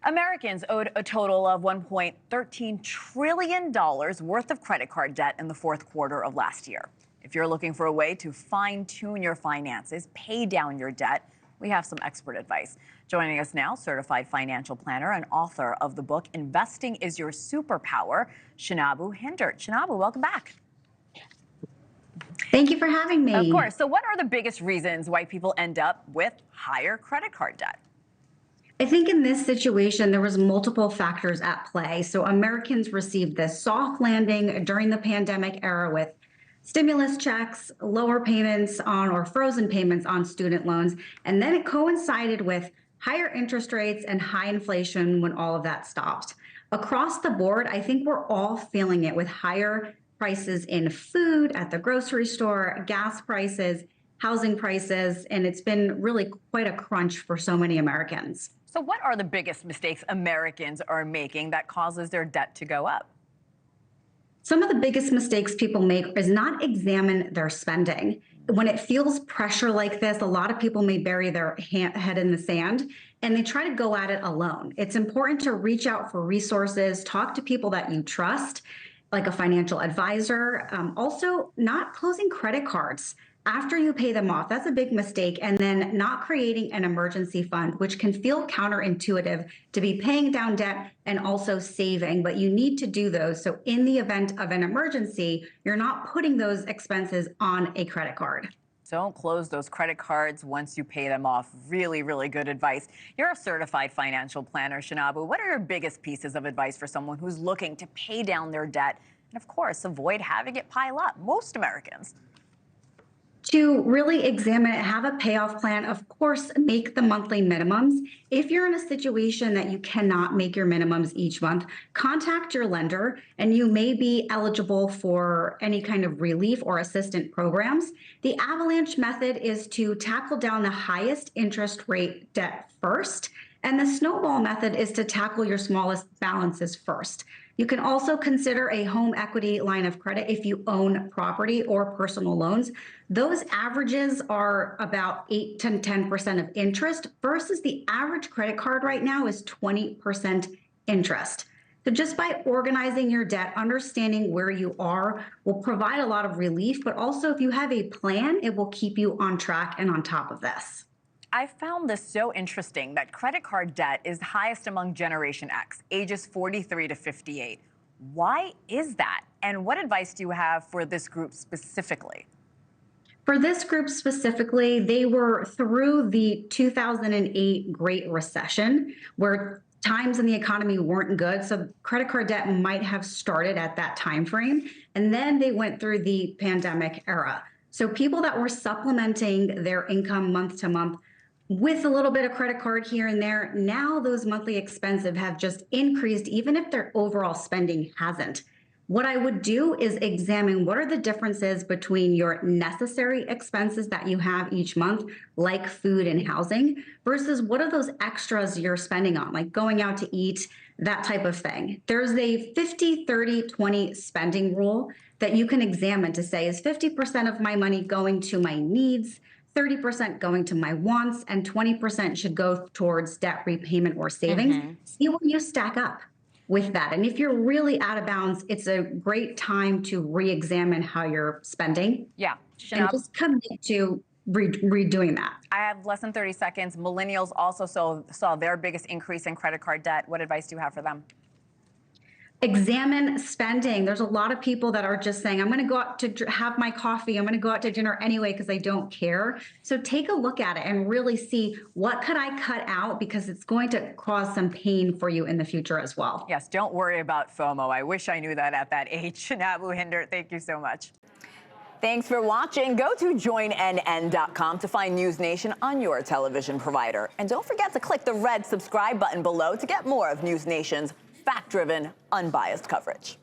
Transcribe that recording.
Americans owed a total of $1.13 trillion worth of credit card debt in the fourth quarter of last year. If you're looking for a way to fine-tune your finances, pay down your debt, we have some expert advice. Joining us now, certified financial planner and author of the book, Investing is Your Superpower, Shinobu Hindert. Shinobu, welcome back. Thank you for having me. Of course. So what are the biggest reasons why people end up with higher credit card debt? I think in this situation, there was multiple factors at play. So Americans received this soft landing during the pandemic era with stimulus checks, lower payments on or frozen payments on student loans. And then it coincided with higher interest rates and high inflation when all of that stopped. Across the board, I think we're all feeling it with higher prices in food at the grocery store, gas prices, housing prices, and it's been really quite a crunch for so many Americans. So what are the biggest mistakes Americans are making that causes their debt to go up? Some of the biggest mistakes people make is not examine their spending. When it feels pressure like this, a lot of people may bury their head in the sand and they try to go at it alone. It's important to reach out for resources, talk to people that you trust, like a financial advisor. Also, not closing credit cards after you pay them off. That's a big mistake. And then not creating an emergency fund, which can feel counterintuitive to be paying down debt and also saving, but you need to do those. So in the event of an emergency, you're not putting those expenses on a credit card. Don't close those credit cards once you pay them off. Really, really good advice. You're a certified financial planner, Shinobu. What are your biggest pieces of advice for someone who's looking to pay down their debt and, of course, avoid having it pile up? Most Americans. To really examine it, have a payoff plan. Of course, make the monthly minimums. If you're in a situation that you cannot make your minimums each month, contact your lender and you may be eligible for any kind of relief or assistance programs. The Avalance method is to tackle down the highest interest rate debt first, and the snowball method is to tackle your smallest balances first. You can also consider a home equity line of credit if you own property or personal loans. Those averages are about 8 to 10% of interest versus the average credit card right now is 20% interest. So just by organizing your debt, understanding where you are will provide a lot of relief, but also if you have a plan, it will keep you on track and on top of this. I found this so interesting that credit card debt is highest among Generation X, ages 43 to 58. Why is that? And what advice do you have for this group specifically? For this group specifically, they were through the 2008 Great Recession, where times in the economy weren't good. So credit card debt might have started at that time frame. And then they went through the pandemic era. So people that were supplementing their income month to month with a little bit of credit card here and there, now those monthly expenses have just increased, even if their overall spending hasn't. What I would do is examine what are the differences between your necessary expenses that you have each month, like food and housing, versus what are those extras you're spending on, like going out to eat, that type of thing. There's a 50, 30, 20 spending rule that you can examine to say, is 50% of my money going to my needs, 30% going to my wants, and 20% should go towards debt repayment or savings. See where you stack up with that. And if you're really out of bounds, it's a great time to re-examine how you're spending. Yeah. And just commit to redoing that. I have less than 30 seconds. Millennials also saw their biggest increase in credit card debt. What advice do you have for them? Examine spending. There's a lot of people that are just saying, I'm going to go out to have my coffee. I'm going to go out to dinner anyway because I don't care. So take a look at it and really see what could I cut out, because it's going to cause some pain for you in the future as well. Yes, don't worry about FOMO. I wish I knew that at that age. Shinobu Hindert, thank you so much. Thanks for watching. Go to joinnn.com to find NewsNation on your television provider. And don't forget to click the red subscribe button below to get more of NewsNation's fact-driven, unbiased coverage.